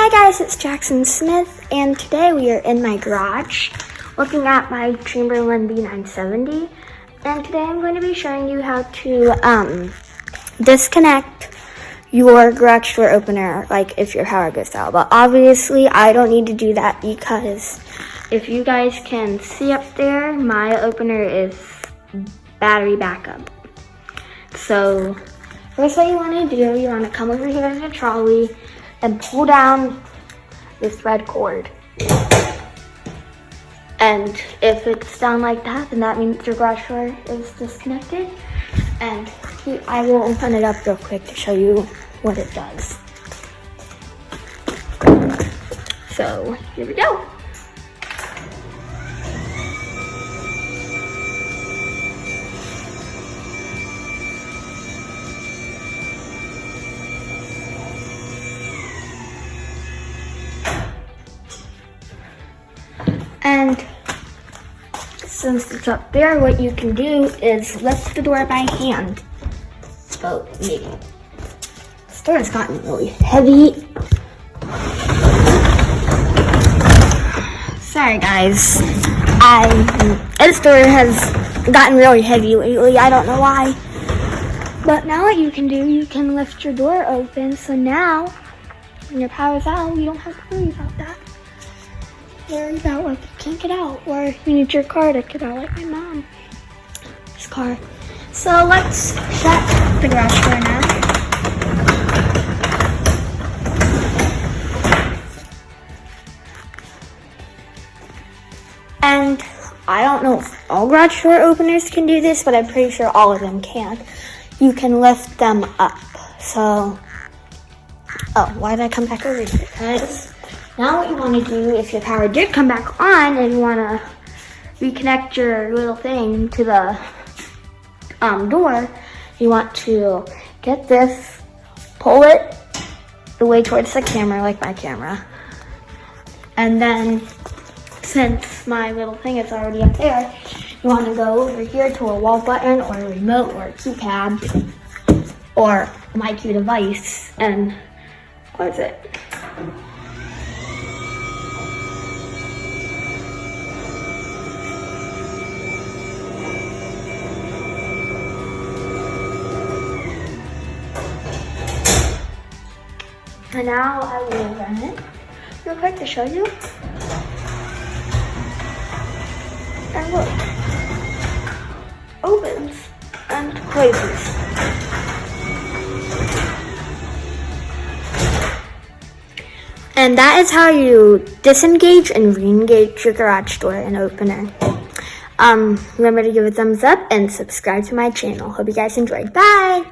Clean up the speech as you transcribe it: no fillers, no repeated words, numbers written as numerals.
Hi guys, it's Jackson Smith, and today we are in my garage looking at my Chamberlain B970, and today I'm going to be showing you how to disconnect your garage door opener, like if your power goes out. But obviously I don't need to do that because if you guys can see up there, my opener is battery backup. So first what you want to do, you want to come over here in the trolley and pull down this red cord. And if it's down like that, then that means your garage door is disconnected. And I will open it up real quick to show you what it does. So here we go. And since it's up there, what you can do is lift the door by hand. Oh, maybe. This door has gotten really heavy. Sorry guys. This door has gotten really heavy lately. I don't know why. But now what you can do, you can lift your door open. So now, when your power's out, you don't have to worry about that. Worry about like you can't get out, or you need your car to get out, like my mom's car. So let's shut the garage door now. And I don't know if all garage door openers can do this, but I'm pretty sure all of them can. You can lift them up. So, oh, why did I come back over here? Because now what you want to do, if your power did come back on and you want to reconnect your little thing to the door, you want to get this, pull it the way towards the camera, like my camera. And then, since my little thing is already up there, you want to go over here to a wall button or a remote or a keypad or my key device and close it. And now I will run it real quick to show you. And look, opens and closes. And that is how you disengage and re-engage your garage door and opener. Remember to give a thumbs up and subscribe to my channel. Hope you guys enjoyed. Bye!